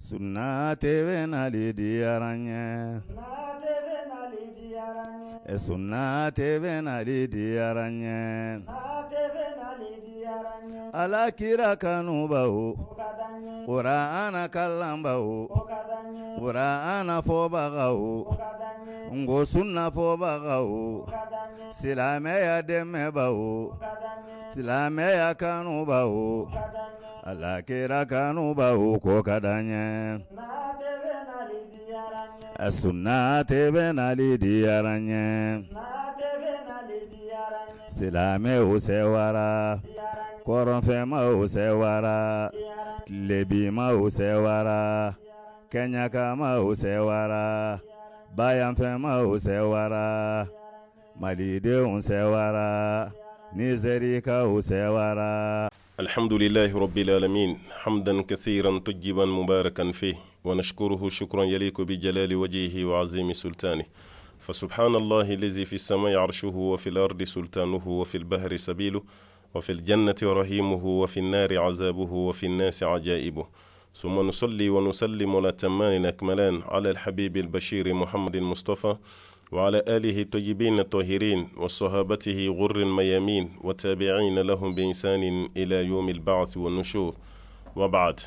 Sunna TV nali diyaranye. Sunna TV nali diyaranye. Ala kira kanubahu. Qur'ana kallambahu. Qur'ana fobagahu. Ngo sunna fobagahu. Silameya demebahu. Silameya kanubahu. Ala kira kanubahu ko kadanye. Sunna TV nali diyaranye. Silame usewara. Koronfema usewara. Lebima usewara. Kenyakama usewara. Bayanfema usewara. Malide usewara. Nizerika usewara. الحمد لله رب العالمين حمدا كثيرا طيبا مباركا فيه ونشكره شكرا يليق بجلال وجهه وعظيم سلطانه فسبحان الله الذي في السماء عرشه وفي الأرض سلطانه وفي البحر سبيله وفي الجنة رحيمه وفي النار عذابه وفي الناس عجائبه ثم نصلي ونسلم الأتمان الأكملان على الحبيب البشير محمد المصطفى وعلى آله الطيبين الطاهرين وصحابته غر الميامين وتابعين لهم بإحسان إلى يوم البعث والنشور وبعد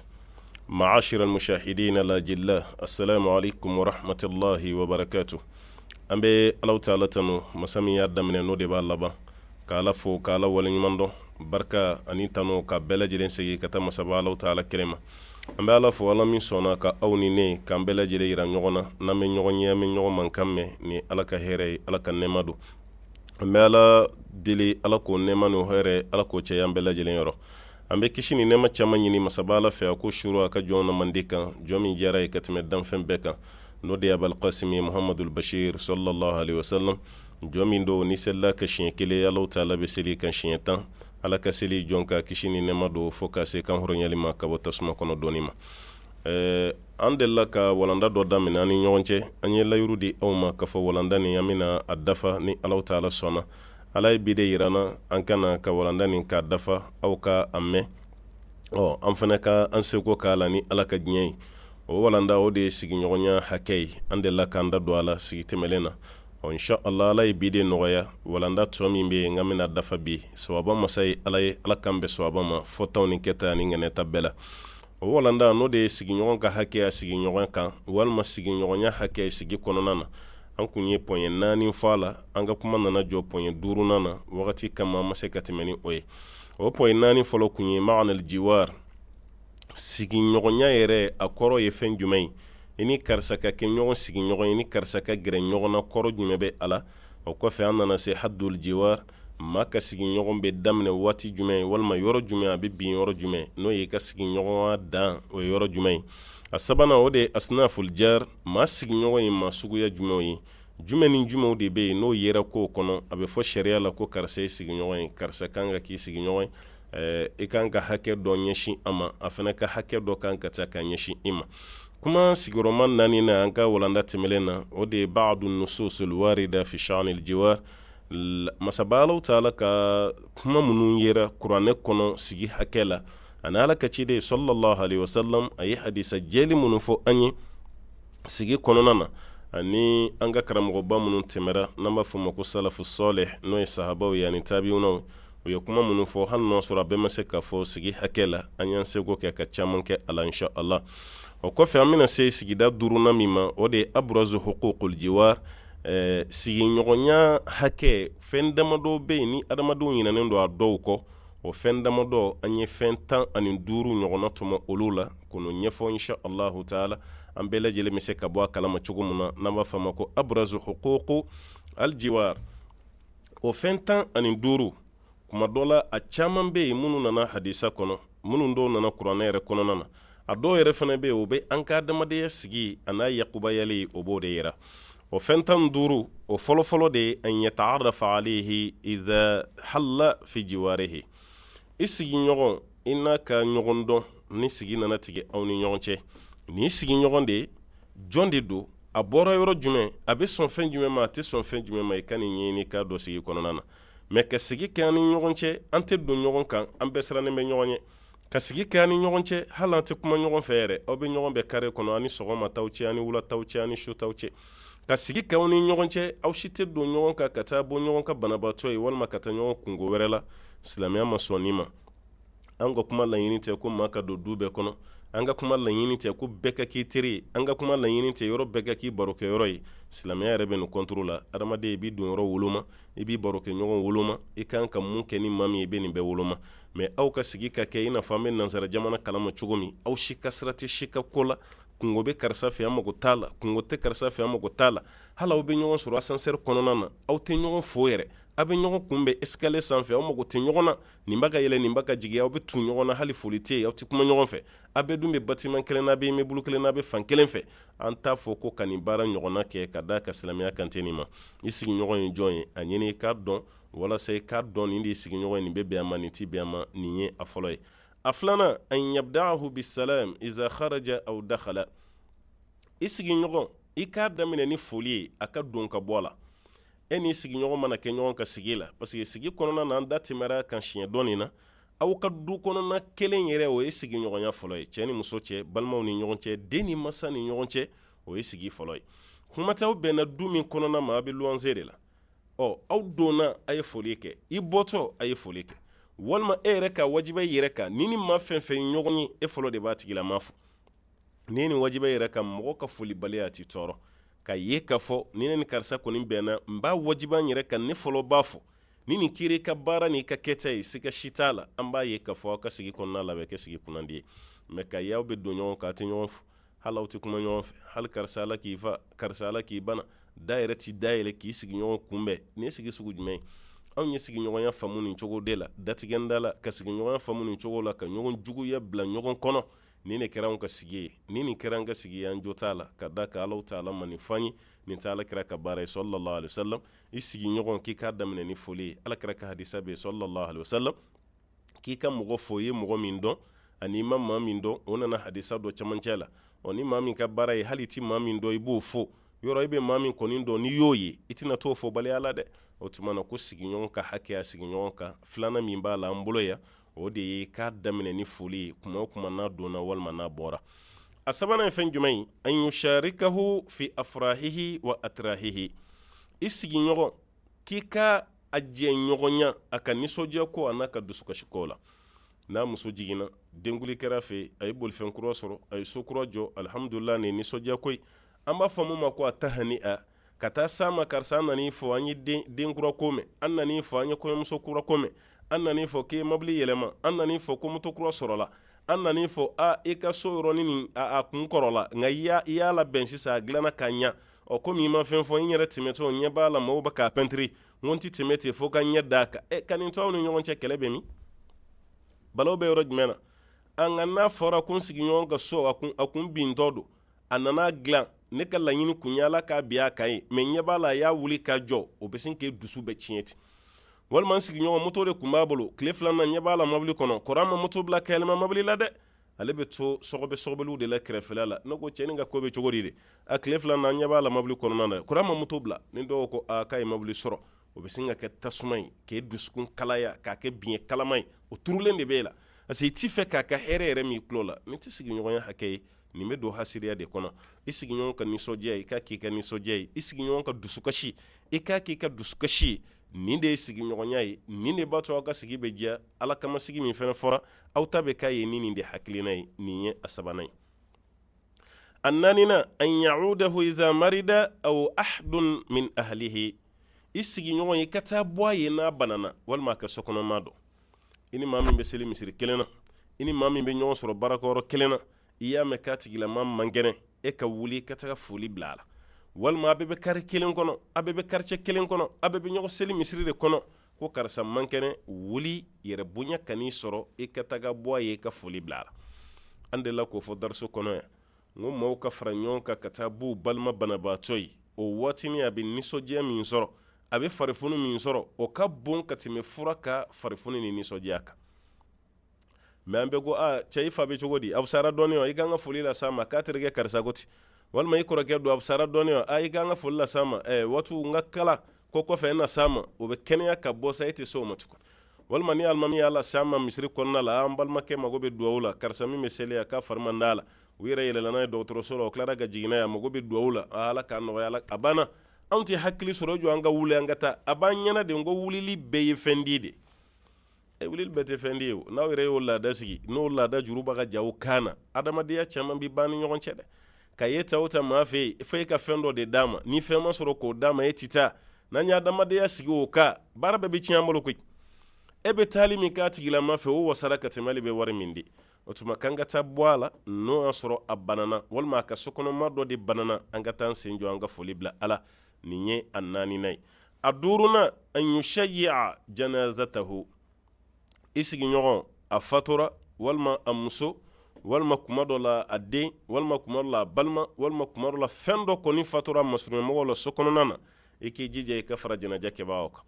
معاشر المشاهدين الأجلاء السلام عليكم ورحمة الله وبركاته أمبي الله تعالى تنو مسامي يرد من النود بالله كالا فو كالا ولنمندو بركة أني تنو كبلا جلين سيجي كتام سبا الله تعالى كلمة ambe ala fo ala min sɔnna ka aw ni ne k'an bɛɛ lajɛlen yira ɲɔgɔn na n'an bɛ ɲɔgɔn ɲɛ an bɛ ɲɔgɔn mankan mɛn ni ala ka hɛrɛ ye ala ka nɛɛma don an bɛ ala deli ala k'o nɛɛma n'o hɛrɛ ala k'o cɛ an bɛɛ lajɛlen yɔrɔ an bɛ kisi ni nɛɛma caman ɲini masaba ala fɛ a ko suru a ka jɔn na mandi kan jɔn min diyara ye ka tɛmɛ danfɛn bɛɛ kan n'o de ye abalkasimi muhamadul bashir sallallahu alaihi wasallam jɔn min do ni selila ka siɲɛ kelen ala ta'ala bɛ seli kan siɲɛ 10 ala ka seli jɔn ka kisi ni nɛma do fo ka se kan hɔrɔnyali ma ka bɔ tasuma kɔnɔ dɔɔni ma an delila ka walanda dɔ daminɛ an ni ɲɔgɔn cɛ an ye layuru di aw ma ka fɔ walanda nin an bɛna a dafa ni ala ta'ala sɔnna ala ye bi de yirana an kana ka walanda nin ka dafa aw ka a mɛn an fana ka an seko k'a la ni ala ka diɲɛ ye o walanda o de ye sigiɲɔgɔnya hakɛ ye an delila k'an da don a la sigi tɛmɛlen na inshallah ala ye bi de nɔgɔya walanda tɔ min bɛ yen n ka bɛna dafa bi sababa masa ye ala ye ala kan bɛ sababa ma fɔtaw ni kɛta ni ŋɛnɛta bɛɛ la o walanda n'o de ye sigiɲɔgɔn ka hakɛya sigiɲɔgɔn kan walima sigiɲɔgɔnya hakɛ sigi kɔnɔna na an kun ye pɔɲɛ 4 fɔ a la an ka kuma nana jɔ pɔɲɛ 5nan na wagati kama an ma se ka tɛmɛ ni o ye o pɔɲɛ 4 fɔlɔ kun ye ma'anal jiwar sigiɲɔgɔnya yɛrɛ a kɔrɔ ye fɛn jumɛn ye i ni karisa ka kɛ ɲɔgɔn sigiɲɔgɔn ye ni karisa ka gɛrɛ ɲɔgɔn na kɔrɔ jumɛn bɛ a la o kɔfɛ an nana se haddul jiwar maa ka sigiɲɔgɔn bɛ daminɛ waati jumɛn walima yɔrɔ jumɛn a bɛ bin yɔrɔ jumɛn n'o ye ka sigiɲɔgɔn dan o ye yɔrɔ jumɛn ye a sabanan o de ye asnaful jar maa sigiɲɔgɔn ye maa suguya jumɛnw ye jumɛn ni jumɛnw de bɛ yen n'o yera kow kɔnɔ a bɛ fɔ sariya la ko karisa ye sigiɲɔgɔn ye karisa kan ka k'i sigiɲɔgɔn ye i kan ka hakɛ dɔ ɲɛsin a ma a fana ka hakɛ dɔ kan ka taa ka ɲɛsin i ma kuma sigiroma 4 na an ka walanda tɛmɛlen na o de ye ba'du nususul warida fi sha'nil jiwar masaba ala ta'ala ka kuma minnu yera kuranɛ kɔnɔ sigi hakɛ la ani ala ka ciden sallallahu alaihi wasallam a ye hadisa jeli minnu fɔ an ye sigi kɔnɔna na ani an ka karamɔgɔba minnu tɛmɛra n'an b'a fɔ ma ko salafu salih n'o ye sahabaw ye ani tabi'unaw u ye kuma minnu fɔ hali n'o sɔrɔ a bɛɛ ma se ka fɔ sigi hakɛ la an y'an seko kɛ ka caman kɛ ala inshallah o kɔfɛ an bɛna se sigida 5nan min ma o de ye abrazu huququl jiwar sigiɲɔgɔnya hakɛ fɛn damadɔ bɛ yen ni adamadenw ɲinɛnen don a dɔw kɔ o fɛn damadɔ an ye fɛn 15 ɲɔgɔnna tuma olu la k'o ɲɛfɔ inshallah taala an bɛɛ lajɛlen bɛ se ka bɔ a kalama cogo min na n'an b'a fɔ a ma ko abrazu huququl jiwar o fɛn 15 kuma dɔ la a caman bɛ yen minnu nana hadisa kɔnɔ minnu dɔw nana kuranɛ yɛrɛ kɔnɔna na a dɔw yɛrɛ fana bɛ yen o bɛ an ka adamadenya sigi a n'a yakubayali o b'o de yira o fɛn 15 o fɔlɔfɔlɔ de ye an yata'arafa alayhi idha halla fi jiwarihi i sigiɲɔgɔn i n'a ka ɲɔgɔn dɔn ni sigi nana tigɛ aw ni ɲɔgɔn cɛ ni sigiɲɔgɔn de jɔn de don a bɔra yɔrɔ jumɛn a bɛ sɔn fɛn jumɛn ma a tɛ sɔn fɛn jumɛn ma i ka nin ɲɛɲini k'a dɔ sigi kɔnɔna na mɛ ka sigi kɛ an ni ɲɔgɔn cɛ an tɛ don ɲɔgɔn kan an bɛɛ sirannen bɛ ɲɔgɔn ye ka sigi kɛ ani ɲɔgɔn cɛ hali an tɛ kuma ɲɔgɔn fɛ yɛrɛ aw bɛ ɲɔgɔn bɛɛ kare kɔnɔ ani sɔgɔma taw cɛ ani wula taw cɛ ani su taw cɛ ka sigi kɛ aw ni ɲɔgɔn cɛ aw si tɛ don ɲɔgɔn kan ka taa bɔ ɲɔgɔn ka banabaatɔ ye walima ka taa ɲɔgɔn kungo wɛrɛ la silamɛya ma sɔn nin ma an ka kuma laɲini tɛ ko maa ka don du bɛɛ kɔnɔ an ka kuma laɲini tɛ ko bɛɛ ka k'i teri ye an ka kuma laɲini tɛ yɔrɔ bɛɛ ka k'i barokɛyɔrɔ ye silamɛya yɛrɛ bɛ nin contrôle la adamaden i b'i don yɔrɔ woloma i b'i barokɛ ɲɔgɔn woloma i kan ka mun kɛ ni maa min i bɛ nin bɛɛ woloma mais aw ka sigi ka kɛ i n'a fɔ an bɛ nansara jamana kalama cogo min aw si ka sira tɛ si ka ko la kungo bɛ karisa fɛ an mago t'a la kungo tɛ karisa fɛ an mago t'a la hali aw bɛ ɲɔgɔn sɔrɔ ascenseur kɔnɔna na aw tɛ ɲɔgɔn fo yɛrɛ aw bɛ ɲɔgɔn kunbɛn escalier sanfɛ aw mago tɛ ɲɔgɔn na nin b'a ka yɛlɛ nin b'a ka jigin aw bɛ tu ɲɔgɔn na hali foli tɛ yen aw tɛ kuma ɲɔgɔn fɛ aw bɛɛ dun bɛ bâtiment kelen na aw bɛ immeuble kelen na aw bɛ fan kelen fɛ an t'a fɔ ko ka nin baara ɲɔgɔnna kɛ ka d'a ka silamɛya kan tɛ nin ma i sigiɲɔgɔn ye jɔn ye a ɲini i k'a dɔn walasa i k'a dɔn nin de ye sigiɲɔgɔn ye nin bɛ bɛn a ma nin tɛ bɛn a ma nin ye a fɔlɔ ye a filanan an yabda'ahu bisalam iza kharaja aw dakhala i sigiɲɔgɔn i k'a daminɛ ni foli ye a ka don ka bɔ a la e n'i sigiɲɔgɔn mana kɛ ɲɔgɔn ka sigi la parce que sigi kɔnɔna na an da tɛmɛra kan siɲɛ dɔɔnin na aw ka du kɔnɔna kelen yɛrɛ o ye sigiɲɔgɔnya fɔlɔ ye cɛ ni muso cɛ balimaw ni ɲɔgɔn cɛ den ni masa ni ɲɔgɔn cɛ o ye sigi fɔlɔ ye kuma tɛ aw bɛnna du min kɔnɔna ma a bɛ luwanse de la aw donna a ye foli kɛ i bɔtɔ a ye foli kɛ walima e yɛrɛ ka wajiba yɛrɛ kan ni maa fɛn fɛn ɲɔgɔn ye e fɔlɔ de b'a tigila maa fɔ ni nin wajiba yɛrɛ kan mɔgɔ ka foli baliya ti tɔɔrɔ ka ye ka fɔ ni ne ni karisa kɔni bɛnna n b'a wajiba yɛrɛ kan ne fɔlɔ b'a fɔ ni nin kiri ka baara ni ka kɛta ye siga si t'a la an b'a ye ka fɔ aw ka sigi kɔnɔna la bɛ kɛ sigi kunnandi ye mais ka ye aw bɛ don ɲɔgɔn kan a tɛ ɲɔgɔn fɔ hali aw tɛ kuma ɲɔgɔn fɛ hali karisa ala k'i fa karisa ala k'i bana da yɛrɛ ti da yɛlɛ k'i sigi ɲɔgɔn kunbɛn nin ye sigi sugu jumɛn ye anw ye sigiɲɔgɔnya faamu nin cogo de la datigɛnda la ka sigiɲɔgɔnya faamu nin cogo la ka ɲɔgɔn juguya bila ɲɔgɔn kɔnɔ nin de kɛra anw ka sigi ye nin kɛra an ka sigi ye an jo t'a la ka da ka alaw ta'ala ma nin f'an ye nin tɛ alakira ka baara ye sallallahu alaihi wasallam i sigiɲɔgɔn k'i k'a daminɛ ni foli ye alakira ka hadisa bɛ sallallahu alaihi wasallam k'i ka mɔgɔ fo ye mɔgɔ min dɔn ani i ma maa min dɔn o nana hadisa dɔ camancɛ la ni maa min ka baara ye hali ti maa min dɔn i b'o fo yɔrɔ i bɛ maa min kɔni dɔn n'i y'o ye i tɛna t'o fɔ baliya la dɛ o tuma na ko sigiɲɔgɔn ka hakɛya sigiɲɔgɔn kan filanan min b'a la an bolo yan o de ye k'a daminɛ ni foli ye kuma o kuma n'a donna walima n'a bɔra a sabanan ye fɛn jumɛn ye an yusharikahu fi afrahihi wa atrahihi i sigiɲɔgɔn k'i ka a jɛ ɲɔgɔnya a ka nisɔndiya ko a n'a ka dusukasi ko la n'a muso jiginna denkuli kɛra fɛ a ye bolifɛn kura sɔrɔ a ye so kura jɔ alhamdulillah nin nisɔndiya ko ye an b'a fɔ mun ma ko a tahani a ka taa s'a ma karisa an nan'i fɔ an ye den kura ko mɛn an nan'i fɔ an ye kɔɲɔmuso kura ko mɛn an nan'i fɔ k'i ye mobili yɛlɛma an nan'i fɔ ko moto kura sɔrɔla an nan'i fɔ i ka so yɔrɔnin nin a kun kɔrɔla nka i y'a labɛn sisan a dilanna ka ɲa komi i ma fɛn fɔ n yɛrɛ tɛmɛtɔ n ɲɛ b'a la mɔgɔw bɛ k'a pɛntiri n ko n tɛ tɛmɛ ten fo ka ɲɛ d'a kan ka nin to aw ni ɲɔgɔn cɛ kɛlɛ bɛ min balaw bɛ yɔrɔ jumɛn na an ka n'a fɔra ko n sigiɲɔgɔn ka so a kun bintɔ don a nana dilan ne ka laɲini kun ye ala k'a bin a kan ye mɛ ɲɛ b'a la a y'a wuli ka jɔ o bɛ sin k'e dusu bɛ tiɲɛ ten walima n sigiɲɔgɔn moto de kun b'a bolo tile filanan ɲɛ b'a la mobili kɔnɔ kɔrɔ ma moto bila ka yɛlɛma mobili la dɛ ale bɛ to sɔgɔbɛliw de la kɛrɛfɛla la ne ko cɛnin ka ko bɛ cogo di de a tile filanan ɲɛ b'a la mobili kɔnɔna na kɔrɔ ma moto bila ni dɔw ko k'a ye mobili sɔrɔ o bɛ sin ka kɛ tasuma ye k'e dusukun kalaya k'a kɛ biɲɛ kalama ye o turulen de bɛ e la parce que i t'i fɛ k'a ka hɛrɛ yɛrɛ min tulo la nin tɛ sigiɲɔgɔnya hakɛ ye nin bɛ don hasiriya de kɔnɔ i sigiɲɔgɔn ka nisɔndiya i k'a k'i ka nisɔndiya ye i sigiɲɔgɔn ka dusukasi i k'a k'i ka dusukasi ye nin de ye sigiɲɔgɔnya ye nin de b'a to aw ka sigi bɛ diya ala kama sigi min fɛnɛ fɔra aw ta bɛ k'a ye ni nin de hakilina ye nin ye a sabanan ye a naaninan an ya'udahu iza marida aw ahadun min ahlihi i sigiɲɔgɔn i ka taa bɔ a ye n'a banana walima a ka sokɔnɔma dɔn i ni maa min bɛ seli misiri kelen na i ni maa min bɛ ɲɔgɔn sɔrɔ baarakɛyɔrɔ kelen na i y'a mɛn k'a tigilama man kɛnɛ e ka wuli ka taga foli bila a la walima a bɛɛ bɛ kari kelen kɔnɔ a bɛɛ bɛ quartier kelen kɔnɔ a bɛɛ bɛ ɲɔgɔn seli misiri de kɔnɔ ko karisa man kɛnɛ wuli yɛrɛ bonya kan'i sɔrɔ i ka taga bɔ a ye i ka foli bila a la an delila k'o fɔ dariso kɔnɔ yan n ko maaw ka fara ɲɔgɔn kan ka taa b'u balima banabaatɔ ye o waatinin a bɛ nisɔndiya min sɔrɔ a bɛ farifoni min sɔrɔ o ka bon ka tɛmɛ fura ka farifoni ni nisɔndiya kan mɛ an bɛ ko cɛ i fa bɛ cogo di a fisara dɔɔnin wa i ka kan ka foli la s'a ma k'a terikɛ karisa ko ten walima i kɔrɔkɛ don a fisara dɔɔnin wa i ka kan ka foli la s'a ma waatu n ka kala ko kɔfɛ e na s'a ma o bɛ kɛnɛya ka bɔ sa e tɛ se o ma tugun walma ni almami ala sama misri konna la an balmake mago be duwawla karsa mi mesele ka farmandala wira yelana docteur solo clara ga jigina ya mago be duwawla ala kan no yala abana anti hakli soro jo anga wule anga ta abanyana de ngo wulili be fendide e wulil bete fendi na wira yolla dasigi no la da juruba ga jaw kana adama dia chama bi bani nyon chede kayeta wota mafe fe ka fendo de dama ni fema soro ko dama etita nanya adama dia sigi o ka barabe bi chiambolo ko ebe talimi ka tigila mafe o wasara ka temali be wari mindi otuma kanga tabwala no asoro abanana walma ka sokono mardo de banana anga tan senjo anga folibla ala ninye annani nay aduruna an yushayya janazatahu isigi nyogon afatura walma amuso walma kumadola adde walma kumadola balma walma kumadola fendo koni fatura masrume mo wala sokono nana iki jije ka fara janaja ke bawoka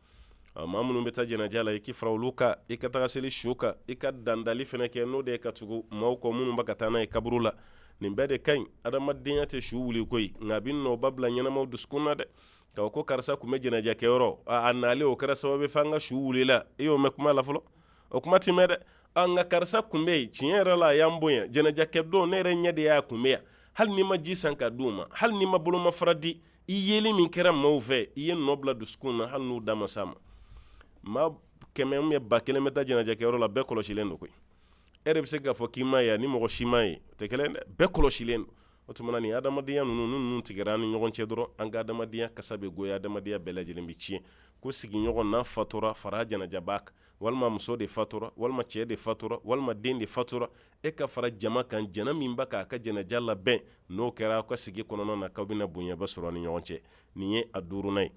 mamunu beta janaja la iki frawluka ikata seli shuka ikadandali fene ke no de katugo mawko munu bakata na kabrula nimbede kan adama dinyate shuwuli koy ngabin no babla nyana maw duskuna de ka ko karsa kuma janaja ke ro annale o kara sababe fanga shuwuli la iyo mekuma la fulo o kuma timede anga karsa kumbe chinyera la yamboya janaja ke do ne re nyade ya kumya hal ni ma jisanka duma hal ni ma buluma fradi iyeli min kera mawve iyen nobla duskuna hal nu dama sama ma keme me bakele meta janaja ke ro la be kolochilen do koy erebe se ga fo kima ya ni mo shimaye te kelen be kolochilen otumana ni adamadiya nunu tigirani nyogon cedoro anga adamadiya kasabe goya adamadiya belajilen bici ko sigi nyogon na fatura fara janaja bak walma muso de fatura walma ce de fatura walma den de fatura e ka fara jama kan jana min baka ka janaja la ben no kera ko sigi konono na kabina bunya basuro ni nyogon ce niye aduru nay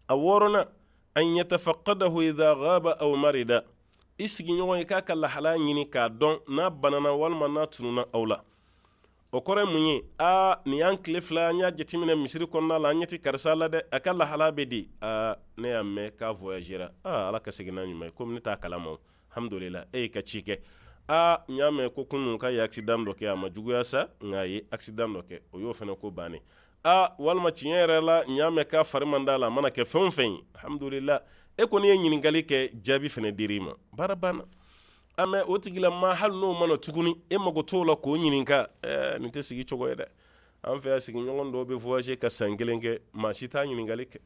aworona an yatafaqadahu idha ghaba aw marida isigi nyogon ka kala hala nyini ka don na banana walma na tununa awla o kore munyi ni an kile fila nya jetimine misiri konna la nyati karsala de akalla halabe di ne yamme ka voyagera ala ka segina nyuma ko ni ta kalama alhamdulillah ka chike nyame ko kunu ka ya accident do ke ama juguya sa ngayi accident do ke o yo fene ko bani walma chinyere la nyame ka farimanda la mana ke fen alhamdulillah ko ni nyini ngali ke jabi fene dirima barabana ame otigila ma hal no mano tuguni mago tola ko nyininka ni te sigi chogo yede am fe sigi nyon do be voyager ka sangelenke ma shita nyiningalike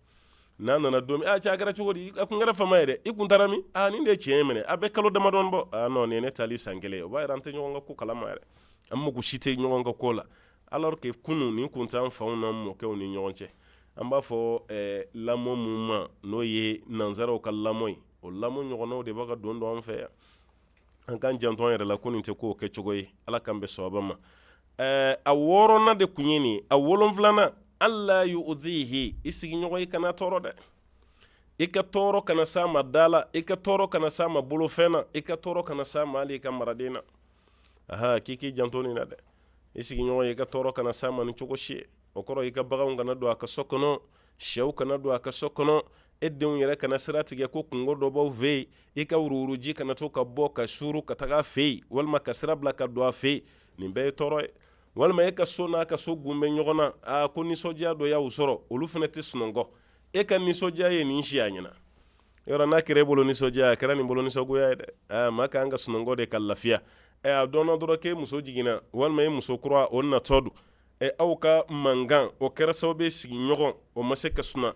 nana na domi cha gara chogo di akungara fama yede ikuntarami ni de chiemene abe kalo de madon bo no ne tali sangele o bayran te nyon ko kala ma yede amma ku shite nyon ko kola alors que kunu ni kuntan fauna mo ke oni nyonche amba fo lamo muma no ye nanzaro kallamoy o lamo nyono de baga dondo am fe an kan janton yɛrɛ la ko nin tɛ ko kɛ cogo ye ala kan bɛ sɔɔba ma a wɔɔrɔna de kun ye nin a wolonfilana alla yu'dhihi i sigiɲɔgɔn i kana tɔɔrɔ dɛ i ka tɔɔrɔ kana s'a ma da la i ka tɔɔrɔ kana s'a ma bolofɛn na i ka tɔɔrɔ kana s'a ma hali i ka maraden na k'i janto nin na dɛ i sigiɲɔgɔn i ka tɔɔrɔ kana s'a ma ni cogo si ye o kɔrɔ i ka baganw kana don a ka so kɔnɔ sɛw kana don a ka so kɔnɔ e denw yɛrɛ kana sira tigɛ ko kungo dɔ b'aw fɛ yen i ka wuruwuruji kana to ka bɔ ka suru ka taga a fɛ yen walima ka sira bila ka don a fɛ yen nin bɛɛ ye tɔɔrɔ ye walima e ka so n'a ka so gun bɛ ɲɔgɔn na ko nisɔndiya dɔ y'aw sɔrɔ olu fana tɛ sunɔgɔ e ka nisɔndiya ye nin si a ɲɛna yɔrɔ n'a kɛra e bolo nisɔndiya a kɛra nin bolo nisɔngoya ye dɛ maa kan ka sunɔgɔ de ka lafiya a dɔnna dɔrɔn k'e muso jiginna walima e muso kura o natɔ don aw ka mankan o kɛra sababu ye sigiɲɔgɔn o ma se ka suna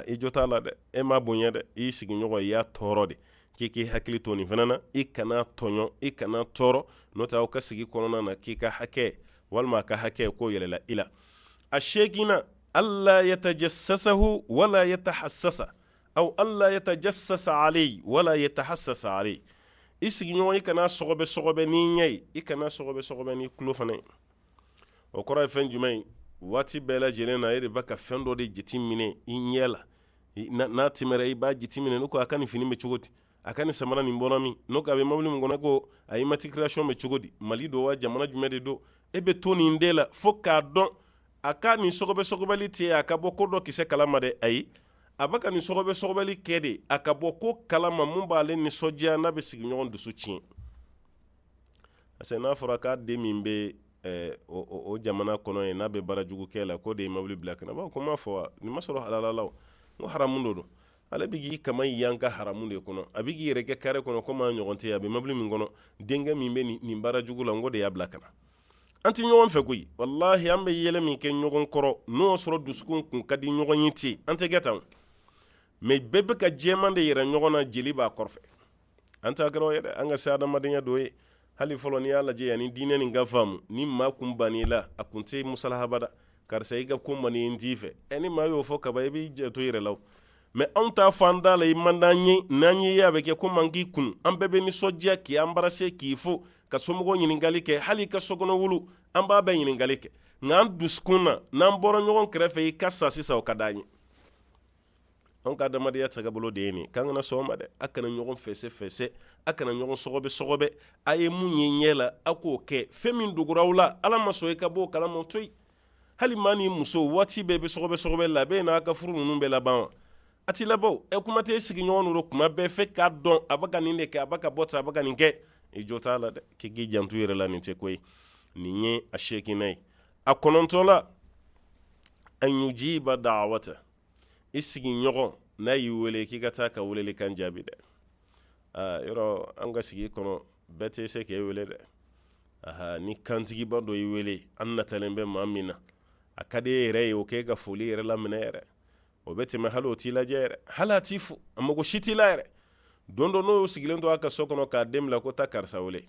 i jo t'a la dɛ e ma bonya dɛ i sigiɲɔgɔn i y'a tɔɔrɔ de k'i hakili to nin fana na i kana tɔɲɔ i kana tɔɔrɔ n'o tɛ aw ka sigi kɔnɔna na k'i ka hakɛ walima a ka hakɛ k'o yɛlɛla i la a seegina alla yatajassasahu wala yatahassasa aw alla yatajassasa alayhi wala yatahassasa alayhi i sigiɲɔgɔn i kana sɔgɔbɛ n'i ɲɛ ye i kana sɔgɔbɛ n'i tulo fana ye o kɔrɔ ye fɛn jumɛn ye waati bɛɛ lajɛlen na e de b'a ka fɛn dɔ de jate minɛ i ɲɛ la n'a tɛmɛra i b'a jate minɛ n'o ko a ka nin fini bɛ cogo di a ka nin samara nin bɔra min n'o ko a bɛ mobili min kɔnɔ ko a immatriculation bɛ cogo di mali don wa jamana jumɛn de don e bɛ to nin de la fo k'a dɔn a ka nin sɔgɔbɛli tɛ a ka bɔ ko dɔ kisɛ kalama dɛ ayi a bɛ ka nin sɔgɔbɛli kɛ de a ka bɔ ko kalama mun b'ale nisɔndiya n'a bɛ sigiɲɔgɔn dusu tiɲɛ parce que n'a fɔra k'a den min bɛ o jamana kɔnɔ ye n'a bɛ baara jugu kɛ la ko de ye mobili bila kana b'a ko m'a fɔ wa nin ma sɔrɔ halala la n ko haramu do ala bigi kama yanka haramu de kono abigi yere ke kare kono ko ma nyogonte ya be mabli min kono denga min be ni bara jugu la ngode ya blakana anti nyogon fe kuyi wallahi ambe yele min ke nyogon koro no soro duskun kun kadi nyogon yiti ante getan me bebe ka jemande yere nyogona jeli ba korfe anta garo yede anga sada madenya doye hali folo ni ala je yani dine ni ngafamu ni ma kumbani la akunte musalaha bada karsa iga kumbani ndife eni ma yo fo kaba bi je to yere law me anta fanda la imandanyi nanyi ya beke ko mangi kun ambebe ni sojja ki ambarase ki fo ka somugo nyiningali ke hali ka sogono wulu amba be nyiningali ke ngan duskuna nan boro nyogon krefe ka sasisa o kadanyi on ka damadiya taga bolo de ni kan na soma de akana nyogon fese akana nyogon sogobe aye munye nyela ako ke femin dugurawla ala maso e ka bo kala montoy hali mani muso wati bebe sogobe la be na ka furu nunu be laban ati labo e kuma te sigi nyogon ro kuma be fe ka don abaka ninde ke abaka bota abaka ninke e jota la de ke gi jantu yere la ninte koy ninye a sheki nay akonontola an yujiba da'wata isigi nyogon na yi wele ki ka taa ka weleli kan jaabi de yɔrɔ an ka sigi kɔnɔ bɛɛ tɛ se k'e wele dɛ ni kantigiba dɔ y'i wele an natalen bɛ maa min na a ka di e yɛrɛ ye o k'e ka foli yɛrɛ laminɛ yɛrɛ o bɛ tɛmɛ hali o t'i lajɛ yɛrɛ hali a t'i fo a mago si t'i la yɛrɛ don dɔ n'o sigilen to a ka so kɔnɔ k'a den bila ko taa karisa wele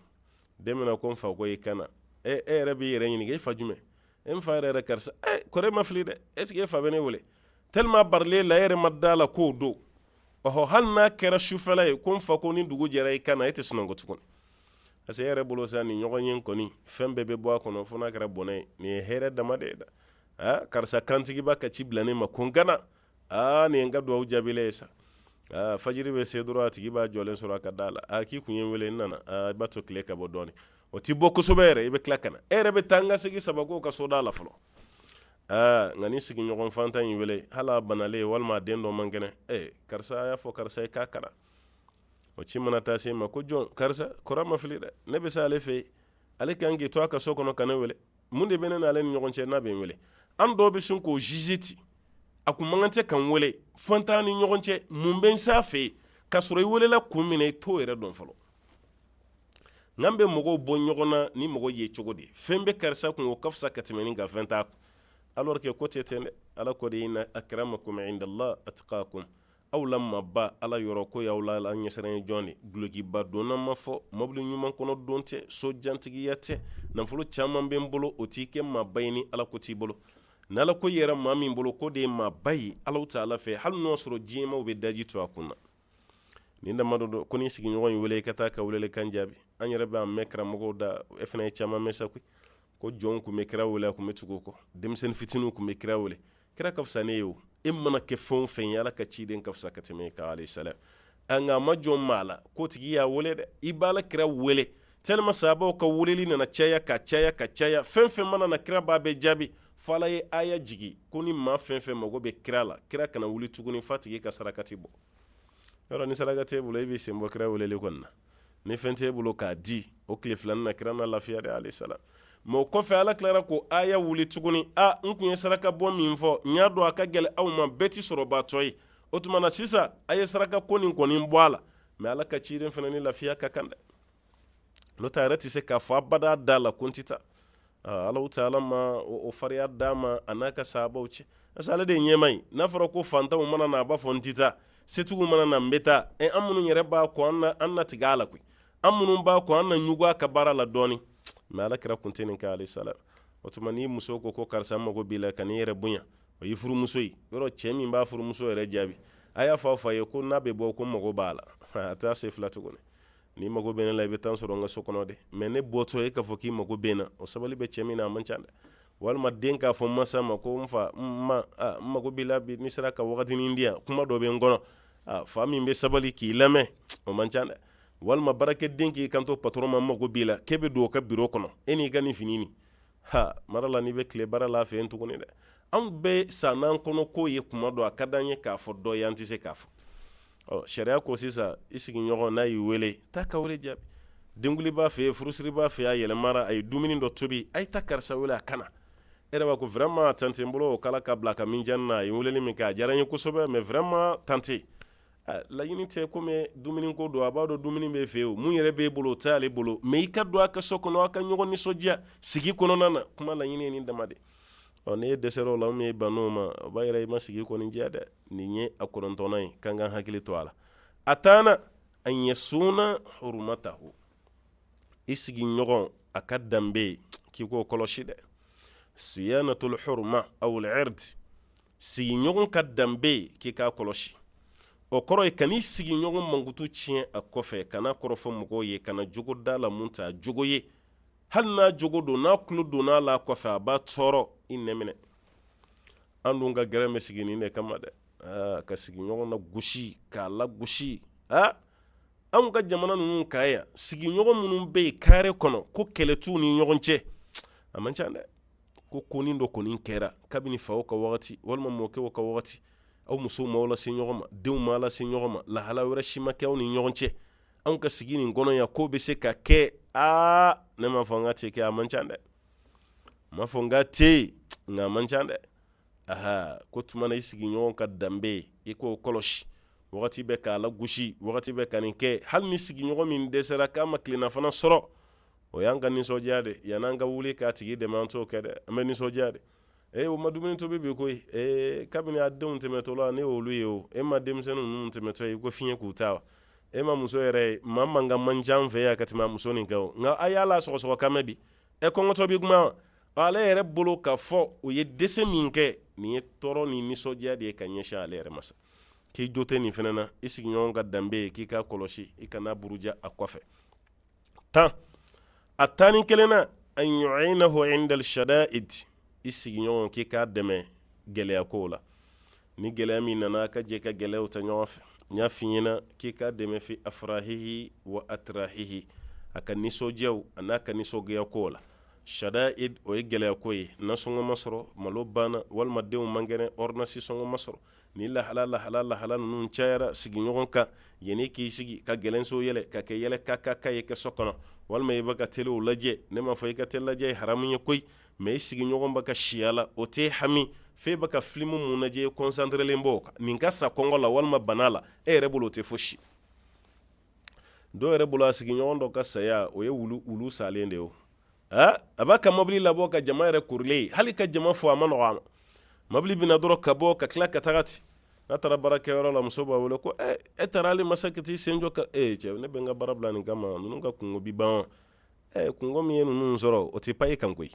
den bɛna ko n fa ko i kana e yɛrɛ b'i yɛrɛ ɲininka e fa jumɛn e n fa yɛrɛ karisa kɔrɔ ma fili dɛ est ce que e fa bɛ ne wele tellement barle la yɛrɛ ma da la k'o don ɔhɔ hali n'a kɛra sufɛla ye ko n fa ko ni dugu jɛra i kana e tɛ sunɔgɔ tuguni parce que e yɛrɛ bolo sa ni ɲɔgɔn ye kɔni fɛn bɛɛ bɛ bɔ a kɔnɔ fo n'a kɛra bɔnɛ ye nin ye hɛrɛ dama de ye da karisa kantigiba ka ci bila ne ma ko n kana nin ye n ka duwawu jaabila ye sa fajiri bɛ se dɔrɔn a tigi b'a jɔlen sɔrɔ a ka da la k'i kun ye n wele n nana i b'a to tile ka bɔ dɔɔni o ti bɔ kosɛbɛ yɛrɛ i bɛ tila ka na e yɛrɛ bɛ taa n ka segin saba k'o ka so da la fɔlɔ nka ni sigiɲɔgɔn fanta in wele hala banale walima den dɔ man kɛnɛ karisa a y'a fɔ karisa ye k'a kara o ci mana taa se ma ko jɔn karisa kɔrɔ ma fili dɛ ne bɛ se ale fɛ yen ale kan k'i to a ka so kɔnɔ ka ne wele mun de bɛ ne n'ale ni ɲɔgɔn cɛ n'a bɛ n wele an dɔw bɛ sin k'o juge ti a kun man kan tɛ ka n wele fanta ni ɲɔgɔn cɛ mun bɛ n s'a fɛ yen k'a sɔrɔ i welela kun min na i t'o yɛrɛ dɔn fɔlɔ n'an bɛ mɔgɔw bɔ ɲɔgɔn na ni mɔgɔ ye cogo di fɛn bɛ karisa kun o ka fisa ka tɛmɛ nin kan fɛn t'a kun alors que ko tɛ ten dɛ ala ko de inna akramakum indallah atqakum aw lamma ba ala yɔrɔ ko y'aw la an ɲɛsiranɲɛ jɔn de dulokiba donna ma fɔ mobili ɲuman kɔnɔ don tɛ so jantigiya tɛ nafolo caman bɛ n bolo o t'i kɛ maa ba ye ni ala ko t'i bolo n'ala ko yɛrɛ maa min bolo ko de ye maa ba ye alaw ta ala fɛ hali n'o sɔrɔ diɲɛmaw bɛ daji to a kun na nin damadɔ dɔ ko ni sigiɲɔgɔn in wele i ka taa ka weleli kan jaabi an yɛrɛ bɛ an mɛn karamɔgɔw da e fana ye caman mɛn sa koyi ko jɔn kun bɛ kira wele a kun bɛ tugu o kɔ denmisɛnnin fitininw kun bɛ kira wele kira ka fisa ne ye o e mana kɛ fɛn o fɛn ye ala ka ciden ka fisa ka tɛmɛ kan alayhi salam nka a ma jɔn maa la ko tigi y'a wele dɛ i b'a la kira wele tellement sahabaw ka weleli nana caya ka caya fɛn fɛn mana na kira b'a bɛɛ jaabi fo ala ye aya jigi ko ni maa fɛn fɛn mago bɛ kira la kira kana wuli tuguni fa tigi ka sarakati bɔ yɔrɔ ni saraka t'e bolo i b'i sen bɔ kira weleli kɔni na ni fɛn t'e bolo k'a di o tile filanin na kira na lafiya de alayhi salam mɛ o kɔfɛ ala tilara ko aya wuli tuguni n kun ye saraka bɔ min fɔ n y'a dɔn a ka gɛlɛ aw ma bɛɛ ti sɔrɔbaatɔ ye o tuma na sisan a ye saraka ko nin kɔni bɔ a la mɛ ala ka ciden fana ni lafiya ka kan dɛ n'o tɛ a yɛrɛ tɛ se k'a fɔ abada da la ko n ti taa alaw taala ma o fariya d'a ma a n'a ka sahabaw cɛ parce que ale de ye ɲɛma ye n'a fɔra ko fantanw mana na a b'a fɔ n ti taa setigiw mana na n bɛ taa an minnu yɛrɛ b'a kɔ an na tigɛ a la koyi an minnu b'a kɔ an na ɲugu a ka baara la dɔɔni mɛ ala kira kun tɛ nin kɛ alayhi salam o tuma ni muso ko karisa mago b'i la ka n'i yɛrɛ bonya o y'i furumuso ye yɔrɔ cɛ min b'a furumuso yɛrɛ jaabi a y'a fɔ a fa ye ko n'a bɛ bɔ ko mago b'a la a t'a se fila tuguni ni mago bɛ ne la i bɛ taa sɔrɔ n ka so kɔnɔ dɛ mɛ ne bɔtɔ e k'a fɔ k'i mago bɛ n na o sabali bɛ cɛ min na a man ca dɛ walima den k'a fɔ masa ma ko n fa n mago b'i la bi n'i sera ka wagatinin di yan kuma dɔ bɛ n kɔnɔ fa min bɛ sabali k'i lamɛn o man ca dɛ walima baarakɛden k'i kanto patron ma mago b'i la k'e bɛ don o ka bureau kɔnɔ e n'i ka nin fini nin mara la n'i bɛ tile baara la a fɛ yen tuguni dɛ anw bɛ san n'an kɔnɔ k'o ye kuma dɔ a ka d'an ye k'a fɔ dɔ ye an tɛ se k'a fɔ sariya ko sisan i sigiɲɔgɔn n'a y'i wele taa ka wele jaabi denkuli b'a fɛ yen furusiri b'a fɛ yen a yɛlɛmara a ye dumuni dɔ tobi a ye taa karisa wele a kana e yɛrɛ b'a ko vraiment tante n bolo o k'ala ka bila ka min diya n na a ye weleli min kɛ a diyara n ye kosɛbɛ mais vraiment tante laɲini tɛ komi dumuni ko don a b'a dɔn dumuni bɛ fɛ o mun yɛrɛ b'e bolo o t'ale bolo mais i ka don a ka so kɔnɔ a ka ɲɔgɔn nisɔndiya sigi kɔnɔna na kuma laɲini ye nin dama de ni ye dɛsɛra o la min ye bann'o ma o b'a yɛrɛ i ma sigi kɔni diya dɛ nin ye a 9nan ye kan ka hakili to a la a 10nan an yasuna hurumatahu i sigiɲɔgɔn a ka danbe k'i k'o kɔlɔsi dɛ siyanatul hurma aw al-ird sigiɲɔgɔn ka danbe k'i k'a kɔlɔsi o kɔrɔ ye kan'i sigiɲɔgɔn mankutu tiɲɛ a kɔfɛ kana kɔrɔfɔ mɔgɔw ye kana jogo da la mun t'a jogo ye hali n'a jogo don n'a tulo donn'a la kɔfɛ a b'a tɔɔrɔ i nɛminɛ an dun ka gɛrɛ bɛ sigi nin de kama dɛ ka sigiɲɔgɔn na gosi k'a la gosi anw ka jamana ninnu ka yan sigiɲɔgɔn minnu bɛ yen kare kɔnɔ ko kɛlɛ t'u ni ɲɔgɔn cɛ a man ca dɛ ko konin dɔ kɔni kɛra kabini faw ka wagati walima mɔkɛw ka wagati aw musow m'aw lase ɲɔgɔn ma denw m'a lase ɲɔgɔn ma lahala wɛrɛ si ma kɛ aw ni ɲɔgɔn cɛ anw ka sigi nin kɔnɔ yan ko bɛ se ka kɛ ne m'a fɔ n ka tɛ kɛ a man ca dɛ n m'a fɔ n ka tɛ nka a man ca dɛ ko tuma na i sigiɲɔgɔn ka danbe i k'o kɔlɔsi wagati bɛ k'a la gosi wagati bɛ ka nin kɛ hali ni sigiɲɔgɔn min dɛsɛra k'a ma tilenna fana sɔrɔ o y'an ka nisɔndiya de yan'an ka wuli k'a tigi dɛmɛ an t'o kɛ dɛ an bɛ nisɔndiya de o ma dumuni tobi bi koyi kabini a denw tɛmɛtɔ la ne y'olu ye o ma denmisɛnnin ninnu tɛmɛtɔ ye ko fiɲɛ k'u ta wa ma muso yɛrɛ ye maa man ka man ca an fɛ yan ka tɛmɛ a muso nin kɛ o nka a y'a la sɔgɔsɔgɔkanmɛ bi kɔngɔtɔ bi kuma wa ale yɛrɛ bolo ka fɔ o ye dɛsɛ min kɛ nin ye tɔɔrɔ ni nisɔndiya de ye ka ɲɛsin ale yɛrɛ ma sa k'i jo tɛ nin fana na i sigiɲɔgɔn ka danbe k'i k'a kɔlɔsi i kana buruja a kɔfɛ 10 a 11nan an yu'inahu 'inda al-shada'id i sigiɲɔgɔn k'i k'a dɛmɛ gɛlɛya kow la ni gɛlɛya min nana a ka jɛ ka gɛlɛyaw ta ɲɔgɔn fɛ n y'a f'i ɲɛna k'i k'a dɛmɛ fi afrahihi wa atrahihi a ka nisɔndiyaw a n'a ka nisɔngoya kow la shada'id o ye gɛlɛya ko ye nasɔngɔ ma sɔrɔ malo banna walima denw man kɛnɛ ordonnance sɔngɔ ma sɔrɔ ni lahala ninnu cayara sigiɲɔgɔn kan yanni k'i sigi ka gɛlɛnso yɛlɛ ka kɛ yɛlɛ ka ye kɛ so kɔnɔ walima i bɛ ka telew lajɛ ne m'a fɔ i ka tele lajɛ ye haramu ye koyi mais i sigiɲɔgɔn bɛ ka siya la o tɛ hami f'e bɛ ka film mun lajɛ concentrelen b'o kan nin ka sa kɔngɔ la walima bana la e yɛrɛ bolo o tɛ fosi dɔw yɛrɛ bolo a sigiɲɔgɔn dɔ ka saya o ye wulu salen de ye o a b'a ka mobili labɔ ka jama yɛrɛ korilen hali ka jama fɔ a ma nɔgɔ a ma mobili bɛna dɔrɔn ka bɔ ka tila ka taga ten n'a taara baarakɛyɔrɔ la muso b'a wele ko e taara ale masa ka t'i sen jɔ ka cɛ ne bɛ n ka baara bila nin kama ninnu ka kungo bi ban kungo min ye ninnu sɔrɔ o tɛ pa e kan koyi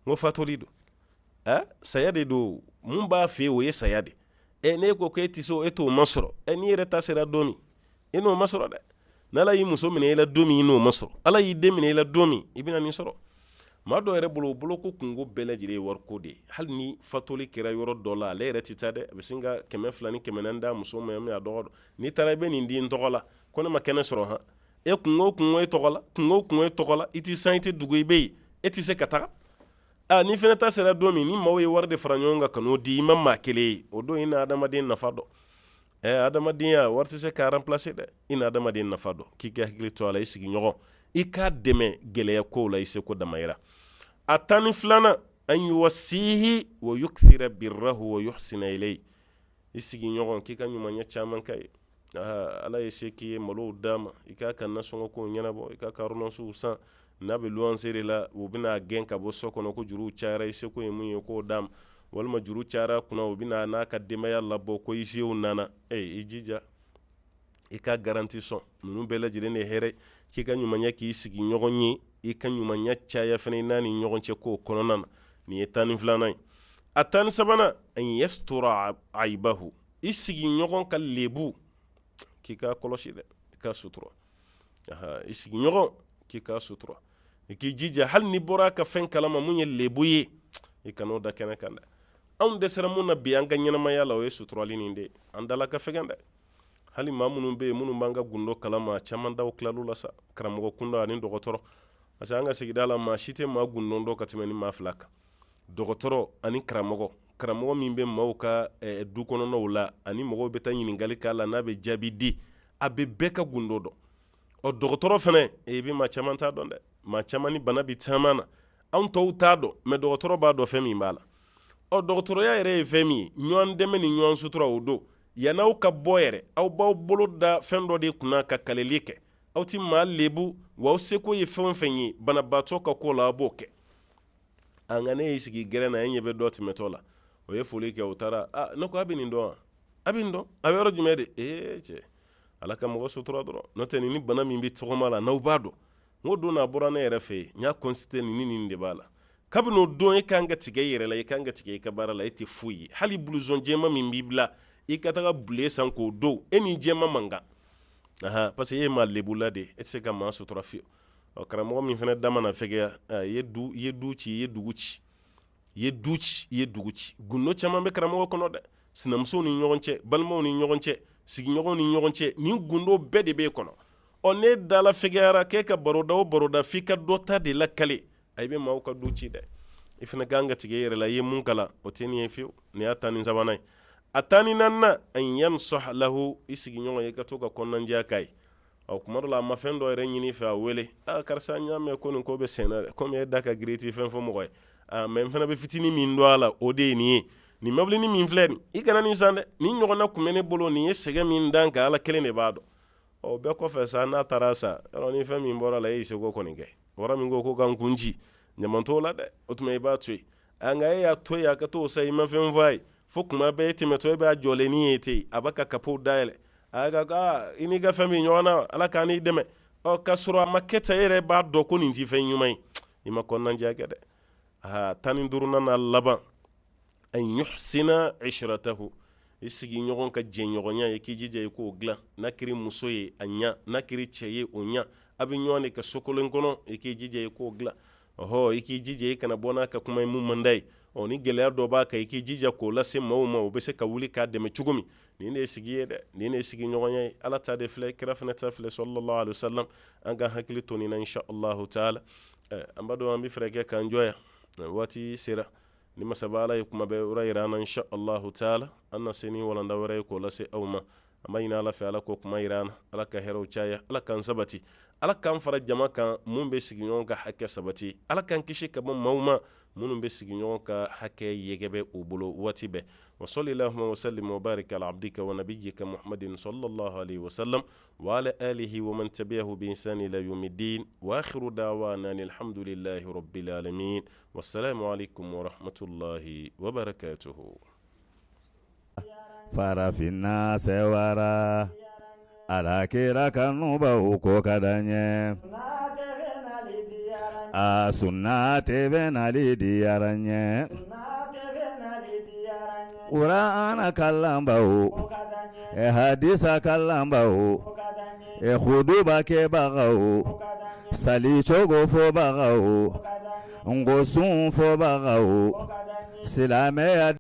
n ko fatɔli don saya de don mun b'a fɛ o ye saya de ne ko ko e tɛ se o e t'o ma sɔrɔ n'i yɛrɛ ta sera don min i n'o ma sɔrɔ dɛ n'ala y'i muso minɛ i la don min i n'o ma sɔrɔ ala y'i den minɛ i la don min i bɛna nin sɔrɔ maa dɔw yɛrɛ bolo o bolo ko kungo bɛɛ lajɛlen ye wariko de ye hali ni fatɔli kɛra yɔrɔ dɔ la ale yɛrɛ tɛ taa dɛ a bɛ sin ka 200 ni 400 d'a muso ma a dɔgɔ dɔn n'i taara i bɛ nin di n tɔgɔ la ko ne ma kɛnɛ sɔrɔ han kungo e tɔgɔ la kungo e tɔgɔ la i tɛ san i tɛ dugu i bɛ yen e tɛ se ka taga ni fɛnɛ ta sera don min ni maaw ye wari de fara ɲɔgɔn kan kan'o di i ma maa kelen ye o don i na adamaden nafa dɔn adamadenya wari tɛ se k'a remplacer dɛ i na adamaden nafa dɔn k'i ka hakili to a la i sigiɲɔgɔn i k'a dɛmɛ gɛlɛya kow la i seko damayira a 12nan an yuwasihi wa yukthira birrahu wa yuhsina ilayhi i sigiɲɔgɔn k'i ka ɲumanya caman k'a ye ala ye se k'i ye malow d'a ma i k'a ka nasɔngɔ kow ɲɛnabɔ i k'a ka ordonnancew san n'a bɛ luwanse de la u bɛna gɛn ka bɔ so kɔnɔ ko juruw cayara i seko ye mun ye k'o d'a ma walima juru cayara kunna u bɛna n'a ka denbaya labɔ ko isiw nana i jija i ka garanti sɔn ninnu bɛɛ lajɛlen de hɛrɛ k'i ka ɲumanya k'i sigi ɲɔgɔn ye i ka ɲumanya caya fana n'a ni ɲɔgɔn cɛ k'o kɔnɔna na nin ye 12nan ye a 13nan an yastura aibahu i sigi ɲɔgɔn ka lebu k'i ka kɔlɔsi dɛ i ka sutura i sigi ɲɔgɔn k'i ka sutura i k'i jija hali ni bɔra ka fɛn kalama mun ye lebu ye i kan'o da kɛnɛ kan dɛ anw dɛsɛra mun na bi an ka ɲɛnamaya la o ye suturali nin de an dala ka fɛgɛn dɛ hali maa minnu bɛ yen minnu b'an ka gundo kalama caman daw tilal'u la sa karamɔgɔ kunda ani dɔgɔtɔrɔ parce que an ka sigida la maa si tɛ maa gundon dɔ ka tɛmɛ ni maa 2 kan dɔgɔtɔrɔ ani karamɔgɔ min bɛ maaw ka du kɔnɔnaw la ani mɔgɔw bɛ taa ɲininkali k'a la n'a bɛ jaabi di a bɛ bɛɛ ka gundo dɔn dɔgɔtɔrɔ fana i bɛ maa caman t'a dɔn dɛ maa caman ni bana bɛ caman na anw tɔw t'a dɔn mais dɔgɔtɔrɔ b'a dɔn fɛn min b'a la dɔgɔtɔrɔya yɛrɛ ye fɛn min ye ɲɔgɔn dɛmɛ ni ɲɔgɔn sutura o don yanaw ka bɔ yɛrɛ aw b'aw bolo da fɛn dɔ de kunna ka kaleli kɛ aw ti maa lebu wa aw seko ye fɛn fɛn ye banabaatɔ ka ko la a b'o kɛ an ka ne y'i sigi gɛrɛ na ɲɛ bɛ dɔ tɛmɛtɔ la o ye foli kɛ o taara ne ko a bɛ nin dɔn wa a bɛ nin dɔn a bɛ yɔrɔ jumɛn de cɛ ala ka mɔgɔ sutura dɔrɔn n'o tɛ ni bana min bɛ tɔgɔma la n'aw b'a dɔn n ko don n'a bɔra ne yɛrɛ fɛ yen n y'a constaté nin de b'a la kabini o don i kan ka tigɛ i yɛrɛ la i kan ka tigɛ i ka baara la e tɛ foyi ye hali blouson jɛma min b'i bila i ka taga bule san k'o don e ni jɛma man kan parce que e ma lebula de e tɛ se ka maa sutura fiyewu karamɔgɔ min fana da mana fɛgɛya i ye du ci i ye dugu ci i ye du ci i ye dugu ci gundo caman bɛ karamɔgɔ kɔnɔ dɛ sinamusow ni ɲɔgɔn cɛ balimaw ni ɲɔgɔn cɛ sigiɲɔgɔnw ni ɲɔgɔn cɛ nin gundo bɛɛ de b'e kɔnɔ ne dala fɛgɛyara k'e ka baroda o baroda f'i ka dɔ ta de lakale a bɛ maaw ka du ci dɛ i fana kan ka tigɛ i yɛrɛ la i ye mun kala o tɛ nin ye fiyewu nin y'a ta ni sabanan ye a ta ni naaninan an yansah lahu i sigiɲɔgɔn ye i ka to ka kɔnɔnajɛya k'a ye kuma dɔ la a ma fɛn dɔ yɛrɛ ɲini fɛ a wele karisa n y'a mɛn ko nin ko bɛ sen na dɛ komi e da ka girin i tɛ fɛn fɔ mɔgɔ ye mɛ n fana bɛ fitinin min don a la o de ye nin ye nin mɔbilinin min filɛ nin i kana nin san dɛ nin ɲɔgɔnna kun bɛ ne bolo nin ye sɛgɛn min dan kan ala kelen de b'a dɔn o bɛɛ kɔfɛ sa n'a taara sa yɔrɔ ni fɛn min bɔra la e y'i seko kɔni kɛ wara min ko k'an kun ci ɲaman t'o la dɛ o tuma i b'a to yen nka e y'a to yen a ka t'o sa i ma fɛn fɔ a ye fo kuma bɛɛ e tɛmɛtɔ e b'a jɔlen ni ye ten a b'a ka kapow dayɛlɛ a ka i n'i ka fɛn min ɲɔgɔn na ala k'an n'i dɛmɛ k'a sɔrɔ a ma kɛ tan e yɛrɛ b'a dɔn ko nin tɛ fɛn ɲuman ye i ma kɔnɔnajɛya kɛ dɛ tan ni duurunan n'a laban an yuhsina ishratahu i sigiɲɔgɔn ka jɛɲɔgɔnya ye k'i jija i k'o dilan n'a kɛra muso ye a ɲa n'a kɛra cɛ ye o ɲa a bɛ ɲɔgɔn de ka sokolen kɔnɔ i k'i jija i k'o dilan i k'i jija i kana bɔ n'a ka kuma ye mun man d'a ye ni gɛlɛya dɔ b'a kan i k'i jija k'o lase maaw ma o bɛ se ka wuli k'a dɛmɛ cogo min nin de ye sigi ye dɛ nin de ye sigiɲɔgɔnya ye ala ta de filɛ kira fana ta filɛ sallallahu alaihi wasallam an ka hakili to nin na insha allahu taala an b'a dɔn an bɛ fɛɛrɛ kɛ k'an jɔya waati sera ni masaba ala ye kuma bɛɛ wɛrɛ yira an na insha allahu taala an na se ni walanda wɛrɛ ye k'o lase aw ma an b'a ɲini ala fɛ ala k'o kuma yira an na ala ka hɛrɛw caya ala k'an sabati ala k'an fara jama kan mun bɛ sigiɲɔgɔn ka hakɛ sabati ala k'an kisi ka bɔ maaw ma minnu bɛ sigiɲɔgɔn ka hakɛ yɛgɛbɛ u bolo waati bɛɛ wa sallallahu wa sallim wa barik ala abdika wa nabiyyika muhammadin sallallahu alaihi wa sallam wa ala alihi wa man tabi'ahu bi ihsan ila yawmiddin wa akhiru da'wana alhamdulillahi rabbil alamin wassalamu alaikum wa rahmatullahi wa barakatuhu farafinna sewara alakira kanuba uko kadanye sunna tebe nali diyaranye Qur'ana kallamba o hadisa kallamba o khuduba ke baga o sali chogo fo baga o ngosun fo baga o silame